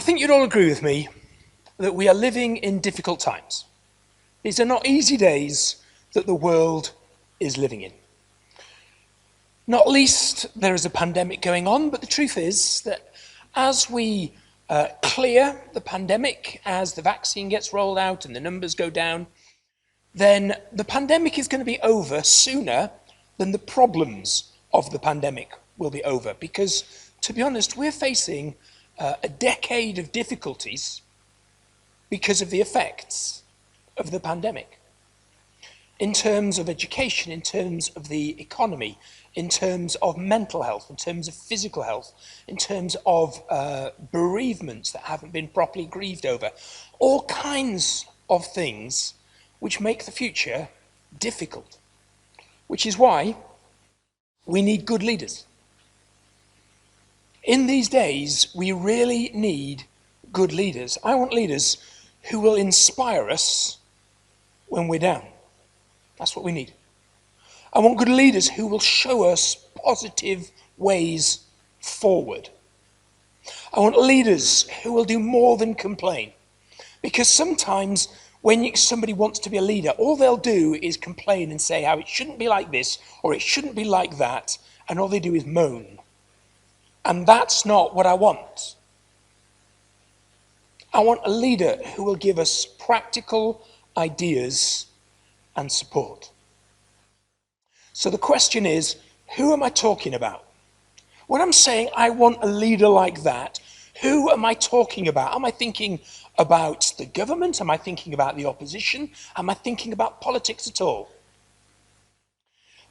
I think you'd all agree with me that we are living in difficult times. These are not easy days that the world is living in. Not least, there is a pandemic going on, but the truth is that as we clear the pandemic, as the vaccine gets rolled out and the numbers go down, then the pandemic is going to be over sooner than the problems of the pandemic will be over. Because, to be honest, we're facing a decade of difficulties because of the effects of the pandemic. In terms of education, in terms of the economy, in terms of mental health, in terms of physical health, in terms of bereavements that haven't been properly grieved over, all kinds of things which make the future difficult, which is why we need good leaders. In these days, we really need good leaders. I want leaders who will inspire us when we're down. That's what we need. I want good leaders who will show us positive ways forward. I want leaders who will do more than complain. Because sometimes when somebody wants to be a leader, all they'll do is complain and say how it shouldn't be like this or it shouldn't be like that, and all they do is moan. And that's not what I want. I want a leader who will give us practical ideas and support. So the question is, who am I talking about? When I'm saying I want a leader like that, who am I talking about? Am I thinking about the government? Am I thinking about the opposition? Am I thinking about politics at all?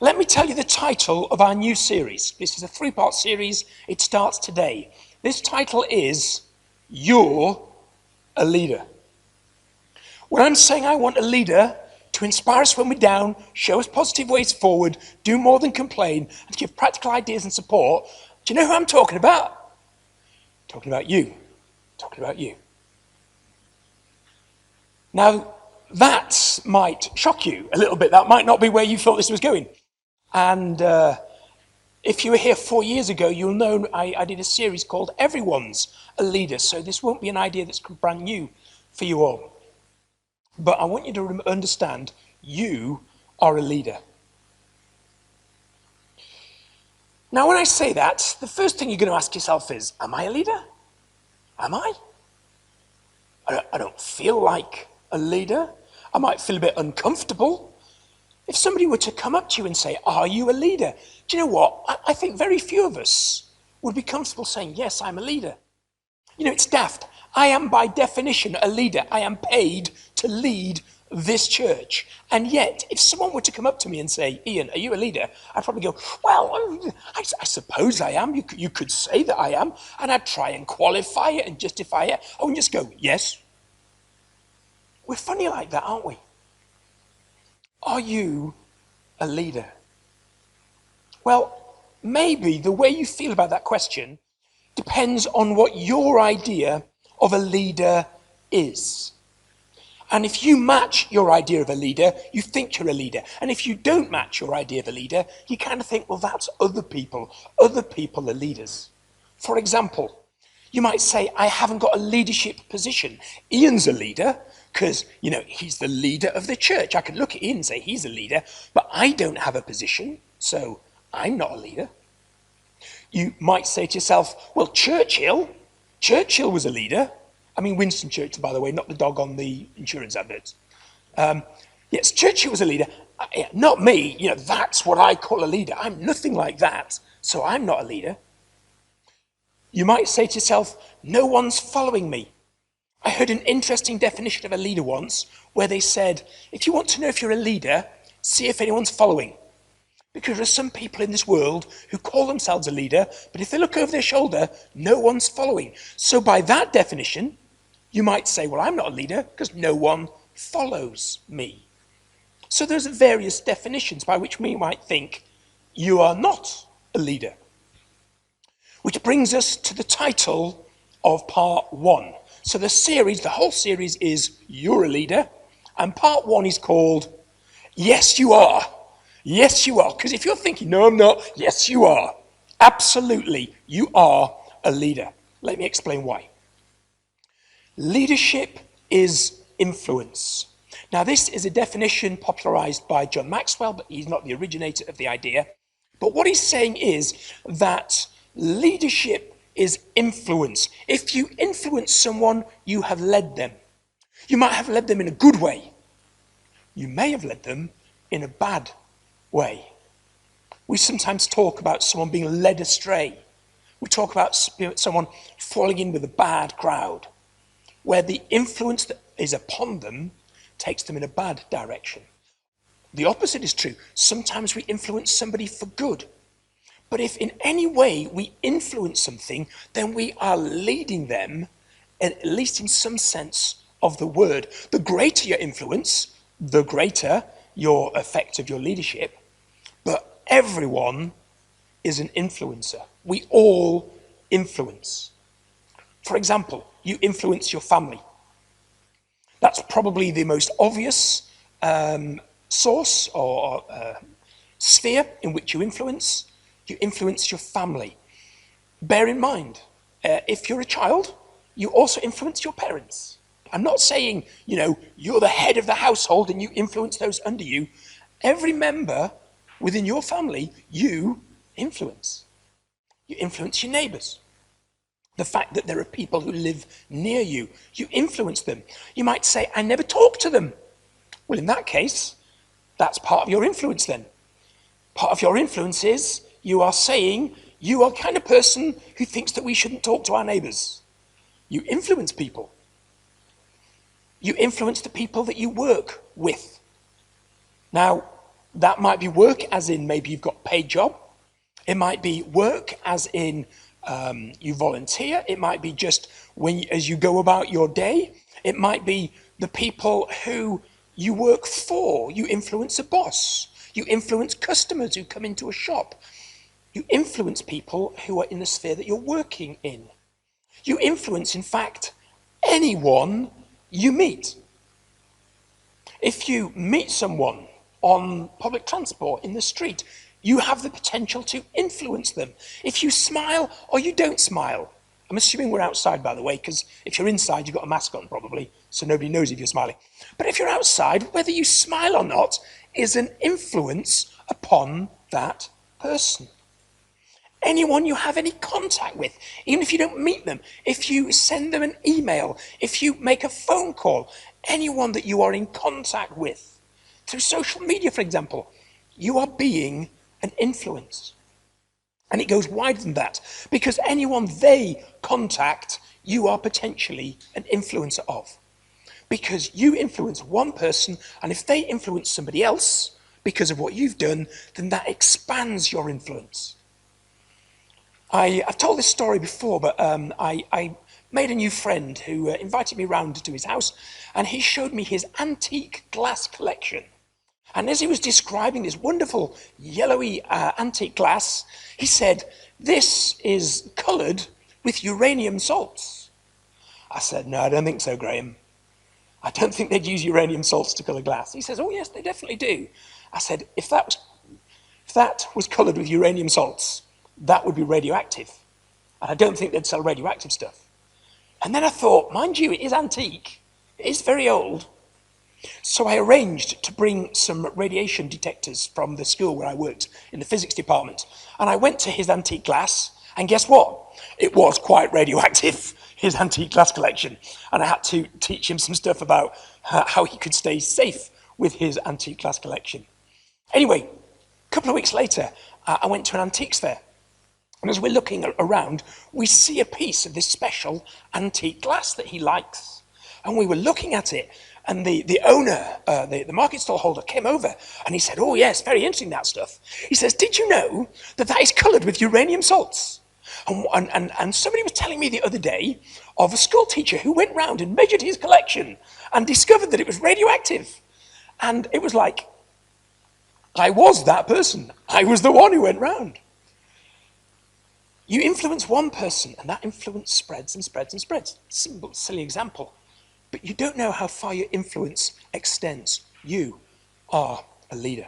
Let me tell you the title of our new series. This is a 3-part series. It starts today. This title is You're a Leader. When I'm saying I want a leader to inspire us when we're down, show us positive ways forward, do more than complain, and give practical ideas and support, do you know who I'm talking about? I'm talking about you. I'm talking about you. Now, that might shock you a little bit. That might not be where you thought this was going. And if you were here 4 years ago, you'll know I did a series called Everyone's a Leader. So this won't be an idea that's brand new for you all. But I want you to understand, you are a leader. Now, when I say that, the first thing you're going to ask yourself is, am I a leader? Am I? I don't feel like a leader. I might feel a bit uncomfortable. If somebody were to come up to you and say, are you a leader? Do you know what? I think very few of us would be comfortable saying, yes, I'm a leader. You know, it's daft. I am by definition a leader. I am paid to lead this church. And yet, if someone were to come up to me and say, Ian, are you a leader? I'd probably go, well, I suppose I am. You could say that I am. And I'd try and qualify it and justify it. I wouldn't just go, yes. We're funny like that, aren't we? Are you a leader? Well, maybe the way you feel about that question depends on what your idea of a leader is. And if you match your idea of a leader, you think you're a leader. And if you don't match your idea of a leader, you kind of think, well, that's other people. Other people are leaders. For example, you might say, I haven't got a leadership position. Ian's a leader because, you know, he's the leader of the church. I could look at Ian and say he's a leader, but I don't have a position, so I'm not a leader. You might say to yourself, well, Churchill was a leader. I mean, Winston Churchill, by the way, not the dog on the insurance adverts. Yes, Churchill was a leader. Not me. You know, that's what I call a leader. I'm nothing like that, so I'm not a leader. You might say to yourself, no one's following me. I heard an interesting definition of a leader once where they said, if you want to know if you're a leader, see if anyone's following. Because there are some people in this world who call themselves a leader, but if they look over their shoulder, no one's following. So by that definition, you might say, well, I'm not a leader because no one follows me. So there's various definitions by which we might think you are not a leader. Which brings us to the title of part 1. So the whole series is You're a Leader, and part 1 is called Yes, You Are. Yes, you are. Because if you're thinking, no, I'm not, yes, you are. Absolutely, you are a leader. Let me explain why. Leadership is influence. Now, this is a definition popularized by John Maxwell, but he's not the originator of the idea. But what he's saying is that leadership is influence. If you influence someone, you have led them. You might have led them in a good way. You may have led them in a bad way. We sometimes talk about someone being led astray. We talk about someone falling in with a bad crowd, where the influence that is upon them takes them in a bad direction. The opposite is true. Sometimes we influence somebody for good. But if in any way we influence something, then we are leading them, at least in some sense of the word. The greater your influence, the greater your effect of your leadership. But everyone is an influencer. We all influence. For example, you influence your family. That's probably the most obvious source or sphere in which you influence. You influence your family. Bear in mind, if you're a child, you also influence your parents. I'm not saying, you're the head of the household and you influence those under you. Every member within your family, you influence. You influence your neighbors. The fact that there are people who live near you, you influence them. You might say, I never talk to them. Well, in that case, that's part of your influence then. Part of your influence is you are saying you are the kind of person who thinks that we shouldn't talk to our neighbors. You influence people. You influence the people that you work with. Now, that might be work as in maybe you've got a paid job. It might be work as in you volunteer. It might be just as you go about your day. It might be the people who you work for. You influence a boss. You influence customers who come into a shop. You influence people who are in the sphere that you're working in. You influence, in fact, anyone you meet. If you meet someone on public transport in the street, you have the potential to influence them. If you smile or you don't smile. I'm assuming we're outside, by the way, because if you're inside, you've got a mask on probably, so nobody knows if you're smiling. But if you're outside, whether you smile or not is an influence upon that person. Anyone you have any contact with, even if you don't meet them, if you send them an email, if you make a phone call, anyone that you are in contact with, through social media, for example, you are being an influence. And it goes wider than that, because anyone they contact, you are potentially an influencer of. Because you influence one person, and if they influence somebody else because of what you've done, then that expands your influence. I've told this story before, but I made a new friend who invited me round to his house, and he showed me his antique glass collection. And as he was describing this wonderful yellowy antique glass, he said, "This is coloured with uranium salts." I said, "No, I don't think so, Graham. I don't think they'd use uranium salts to colour glass." He says, "Oh yes, they definitely do." I said, if that was coloured with uranium salts, that would be radioactive. And I don't think they'd sell radioactive stuff. And then I thought, mind you, it is antique. It is very old. So I arranged to bring some radiation detectors from the school where I worked in the physics department. And I went to his antique glass, and guess what? It was quite radioactive, his antique glass collection. And I had to teach him some stuff about how he could stay safe with his antique glass collection. Anyway, a couple of weeks later, I went to an antiques fair. And as we're looking around, we see a piece of this special antique glass that he likes. And we were looking at it, and the owner, the market stall holder, came over, and he said, "Oh yes, very interesting, that stuff." He says, "Did you know that is coloured with uranium salts?" And somebody was telling me the other day of a school teacher who went round and measured his collection and discovered that it was radioactive. And it was like, I was that person. I was the one who went round. You influence one person, and that influence spreads and spreads and spreads. Simple, silly example. But you don't know how far your influence extends. You are a leader.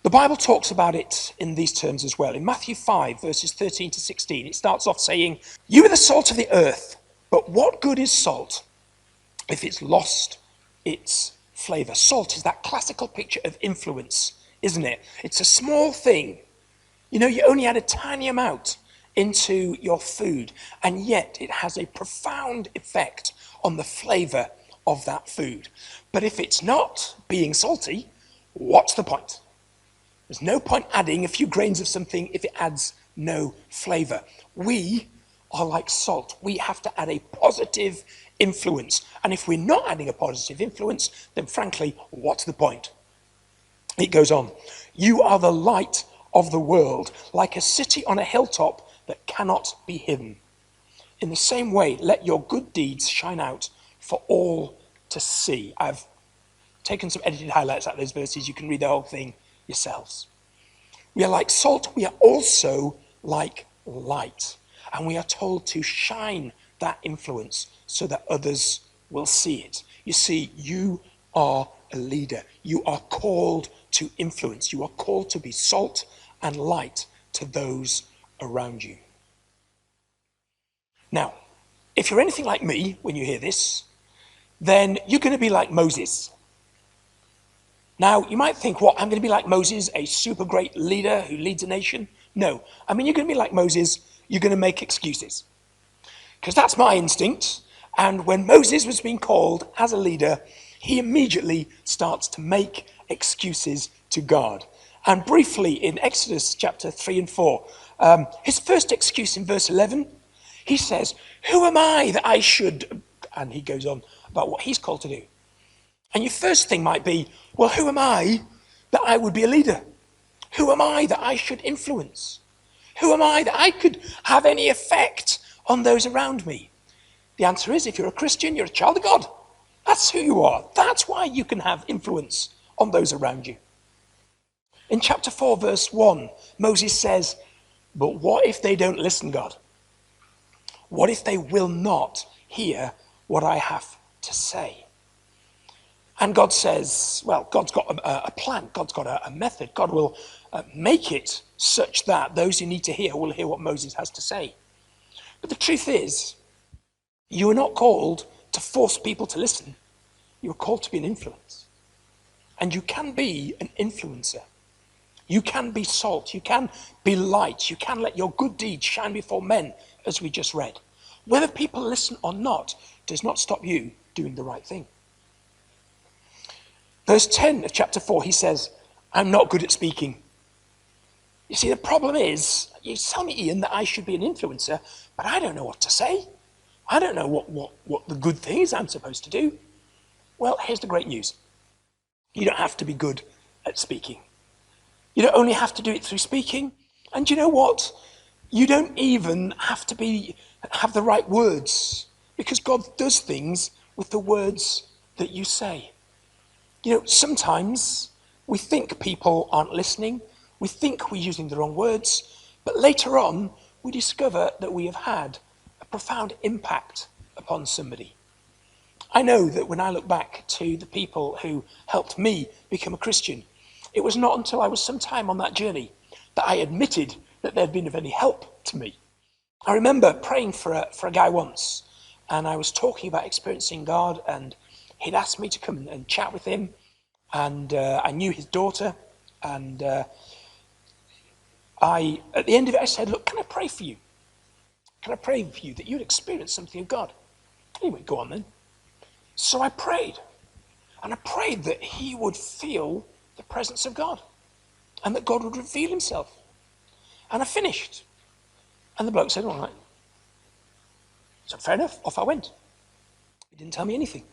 The Bible talks about it in these terms as well. In Matthew 5, verses 13 to 16, it starts off saying, "You are the salt of the earth, But what good is salt if it's lost its flavor? Salt is that classical picture of influence, isn't it? It's a small thing. You know, you only add a tiny amount into your food, and yet it has a profound effect on the flavor of that food. But if it's not being salty, what's the point? There's no point adding a few grains of something if it adds no flavor. We are like salt. We have to add a positive influence. And if we're not adding a positive influence, then frankly, what's the point? It goes on. You are the light of the world, like a city on a hilltop that cannot be hidden. In the same way, let your good deeds shine out for all to see. I've taken some edited highlights out of those verses. You can read the whole thing yourselves. We are like salt. We are also like light. And we are told to shine that influence so that others will see it. You see, you are a leader. You are called to influence. You are called to be salt and light to those around you. Now, if you're anything like me when you hear this, then you're going to be like Moses. Now, you might think, what, I'm going to be like Moses, a super great leader who leads a nation? No. I mean, you're going to be like Moses, you're going to make excuses. Because that's my instinct. And when Moses was being called as a leader, he immediately starts to make excuses to God. And briefly, in Exodus chapter 3 and 4, his first excuse in verse 11, he says, who am I that I should, and he goes on about what he's called to do. And your first thing might be, well, who am I that I would be a leader? Who am I that I should influence? Who am I that I could have any effect on those around me? The answer is, if you're a Christian, you're a child of God. That's who you are. That's why you can have influence on those around you. In chapter 4, verse 1, Moses says, but what if they don't listen, God? What if they will not hear what I have to say? And God says, well, God's got a plan. God's got a method. God will make it such that those who need to hear will hear what Moses has to say. But the truth is, you are not called to force people to listen. You are called to be an influence. And you can be an influencer. You can be salt. You can be light. You can let your good deeds shine before men, as we just read. Whether people listen or not does not stop you doing the right thing. Verse 10 of chapter 4, he says, I'm not good at speaking. You see, the problem is, you tell me, Ian, that I should be an influencer, but I don't know what to say. I don't know what the good thing is I'm supposed to do. Well, here's the great news. You don't have to be good at speaking. You don't only have to do it through speaking. And you know what? You don't even have to have the right words, because God does things with the words that you say. You know, sometimes we think people aren't listening. We think we're using the wrong words. But later on, we discover that we have had a profound impact upon somebody. I know that when I look back to the people who helped me become a Christian, it was not until I was some time on that journey that I admitted that they'd been of any help to me. I remember praying for a guy once, and I was talking about experiencing God, and he'd asked me to come and chat with him, and I knew his daughter, and at the end of it, I said, look, can I pray for you? Can I pray for you that you'd experience something of God? He went, go on then. So I prayed, and I prayed that he would feel the presence of God, and that God would reveal himself. And I finished, and the bloke said, all right. So fair enough, off I went. He didn't tell me anything.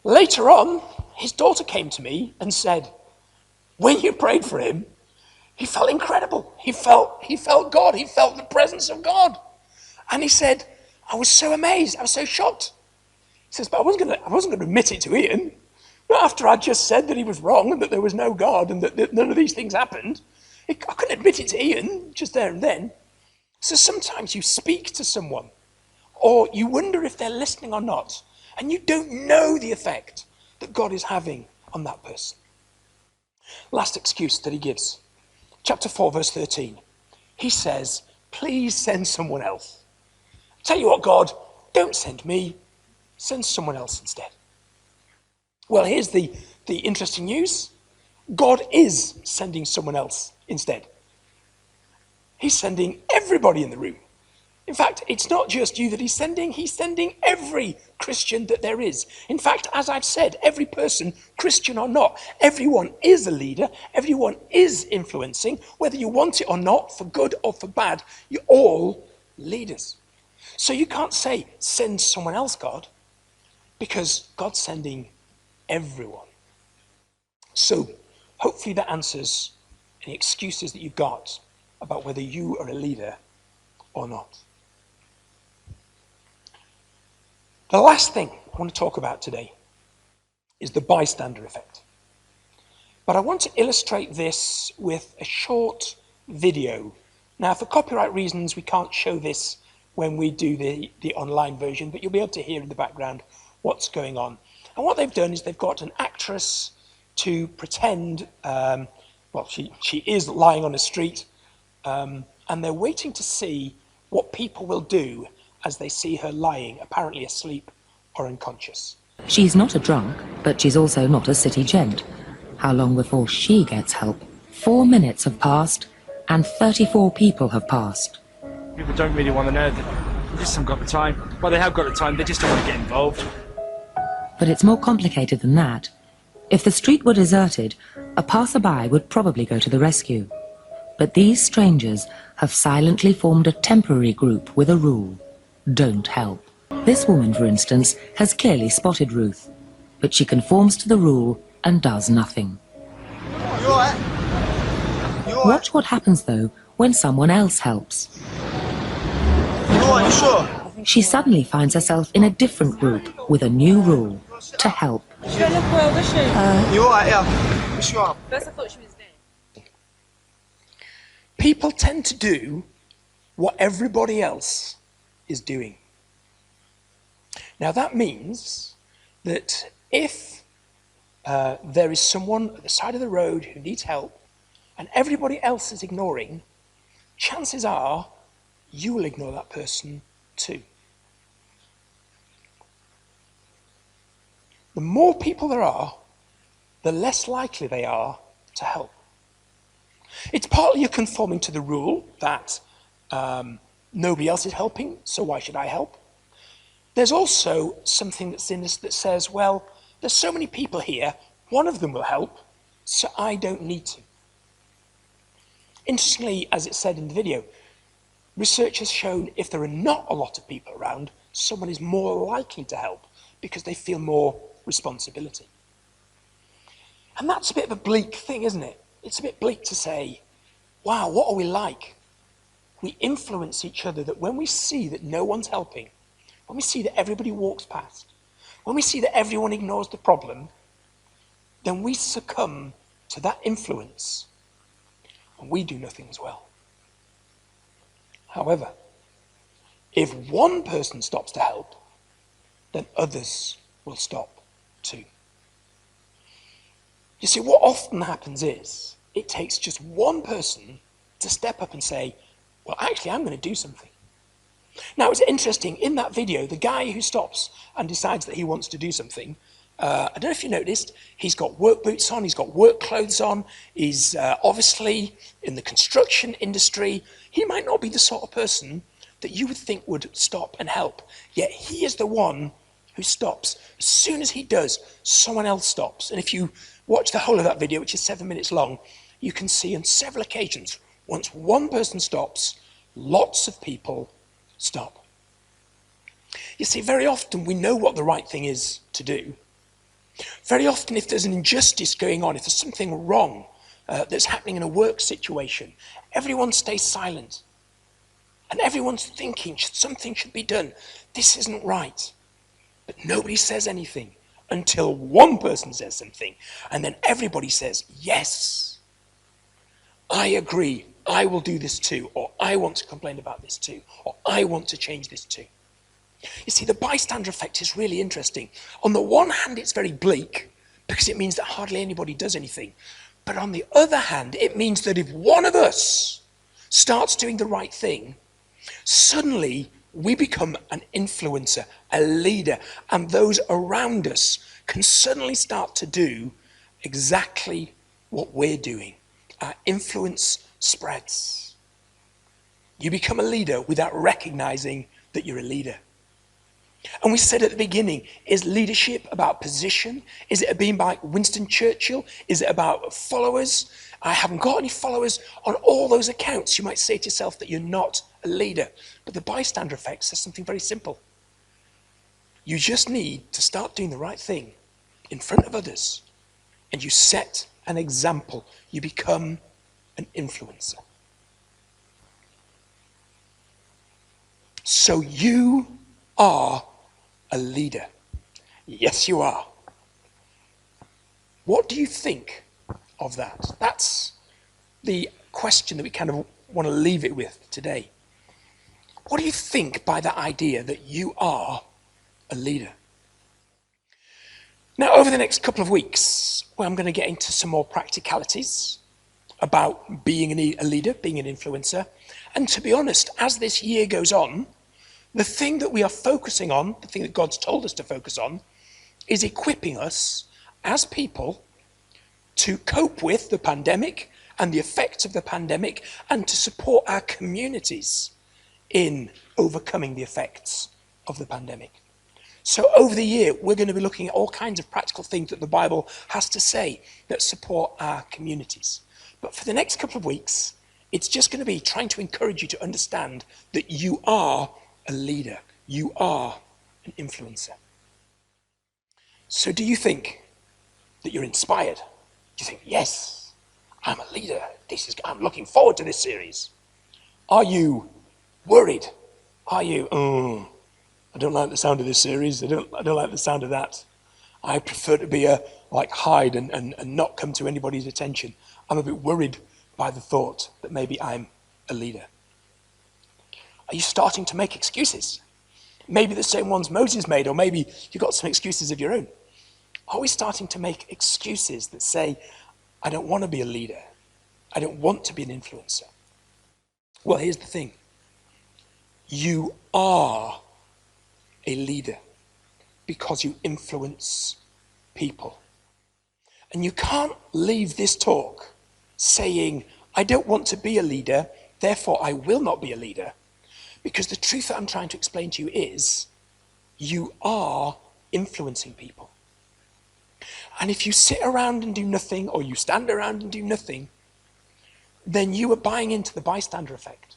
Later on, his daughter came to me and said, when you prayed for him, he felt incredible. He felt God. He felt the presence of God. And he said, I was so amazed. I was so shocked. He says, but I wasn't going to admit it to Ian. Not after I just said that he was wrong and that there was no God and that none of these things happened. I couldn't admit it to Ian just there and then. So sometimes you speak to someone, or you wonder if they're listening or not, and you don't know the effect that God is having on that person. Last excuse that he gives. Chapter 4, verse 13. He says, please send someone else. Tell you what, God, don't send me, send someone else instead. Well, here's the interesting news. God is sending someone else instead. He's sending everybody in the room. In fact, it's not just you that he's sending every Christian that there is. In fact, as I've said, every person, Christian or not, everyone is a leader, everyone is influencing, whether you want it or not, for good or for bad, you're all leaders. So you can't say, send someone else, God, because God's sending everyone. So hopefully that answers any excuses that you've got about whether you are a leader or not. The last thing I want to talk about today is the bystander effect. But I want to illustrate this with a short video. Now, for copyright reasons, we can't show this when we do the online version, but you'll be able to hear in the background what's going on. And what they've done is they've got an actress to pretend, well, she is lying on a street, and they're waiting to see what people will do as they see her lying, apparently asleep or unconscious. She's not a drunk, but she's also not a city gent. How long before she gets help? 4 minutes have passed, and 34 people have passed. People don't really want to know. They just haven't got the time. Well, they have got the time, they just don't want to get involved. But it's more complicated than that. If the street were deserted, a passerby would probably go to the rescue. But these strangers have silently formed a temporary group with a rule: don't help. This woman, for instance, has clearly spotted Ruth, but she conforms to the rule and does nothing. You all right? You all right? Watch what happens, though, when someone else helps. You all right? You sure? She suddenly finds herself in a different group with a new rule: to help. You all right? Yeah. You sure? First I thought she was dead. People tend to do what everybody else is doing. Now that means that if there is someone at the side of the road who needs help and everybody else is ignoring, chances are you will ignore that person too. The more people there are, the less likely they are to help. It's partly you're conforming to the rule that nobody else is helping, so why should I help? There's also something that's in this that says, well, there's so many people here, one of them will help, so I don't need to. Interestingly, as it said in the video, research has shown if there are not a lot of people around, someone is more likely to help because they feel more responsibility. And that's a bit of a bleak thing, isn't it? It's a bit bleak to say, wow, what are we like? We influence each other that when we see that no one's helping, when we see that everybody walks past, when we see that everyone ignores the problem, then we succumb to that influence and we do nothing as well. However, if one person stops to help, then others will stop too. You see, what often happens is it takes just one person to step up and say, well, actually, I'm going to do something. Now, it's interesting, in that video, the guy who stops and decides that he wants to do something, I don't know if you noticed, he's got work boots on, he's got work clothes on, he's obviously in the construction industry. He might not be the sort of person that you would think would stop and help, yet he is the one who stops. As soon as he does, someone else stops. And if you watch the whole of that video, which is 7 minutes long, you can see on several occasions, once one person stops, lots of people stop. You see, very often we know what the right thing is to do. Very often if there's an injustice going on, if there's something wrong that's happening in a work situation, everyone stays silent. And everyone's thinking something should be done. This isn't right. But nobody says anything until one person says something. And then everybody says, yes, I agree. I will do this too, or I want to complain about this too, or I want to change this too. You see, the bystander effect is really interesting. On the one hand, it's very bleak because it means that hardly anybody does anything. But on the other hand, it means that if one of us starts doing the right thing, suddenly we become an influencer, a leader, and those around us can suddenly start to do exactly what we're doing. Our influence spreads. You become a leader without recognizing that you're a leader. And we said at the beginning, is leadership about position? Is it being like Winston Churchill? Is it about followers? I haven't got any followers. On all those accounts, you might say to yourself that you're not a leader. But the bystander effect says something very simple. You just need to start doing the right thing in front of others, and you set an example. You become an influencer. So you are a leader. Yes, you are. What do you think of that? That's the question that we kind of want to leave it with today. What do you think by that idea that you are a leader? Now, over the next couple of weeks, I'm going to get into some more practicalities about being a leader, being an influencer. And to be honest, as this year goes on, the thing that we are focusing on, the thing that God's told us to focus on, is equipping us as people to cope with the pandemic and the effects of the pandemic and to support our communities in overcoming the effects of the pandemic. So over the year, we're going to be looking at all kinds of practical things that the Bible has to say that support our communities. But for the next couple of weeks, it's just going to be trying to encourage you to understand that you are a leader. You are an influencer. So do you think that you're inspired? Do you think, yes, I'm a leader. I'm looking forward to this series. Are you worried? Are you, I don't like the sound of this series. I don't like the sound of that. I prefer to be hide and not come to anybody's attention. I'm a bit worried by the thought that maybe I'm a leader. Are you starting to make excuses? Maybe the same ones Moses made, or maybe you've got some excuses of your own. Are we starting to make excuses that say, I don't want to be a leader. I don't want to be an influencer? Well, here's the thing. You are a leader because you influence people. And you can't leave this talk saying, I don't want to be a leader, therefore I will not be a leader. Because the truth that I'm trying to explain to you is, you are influencing people. And if you sit around and do nothing, or you stand around and do nothing, then you are buying into the bystander effect.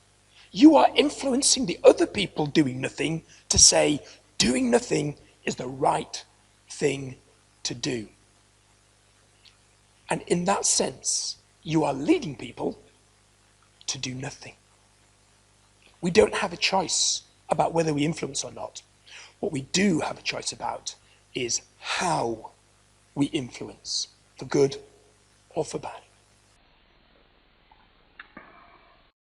You are influencing the other people doing nothing to say, doing nothing is the right thing to do. And in that sense, you are leading people to do nothing. We don't have a choice about whether we influence or not. What we do have a choice about is how we influence, for good or for bad.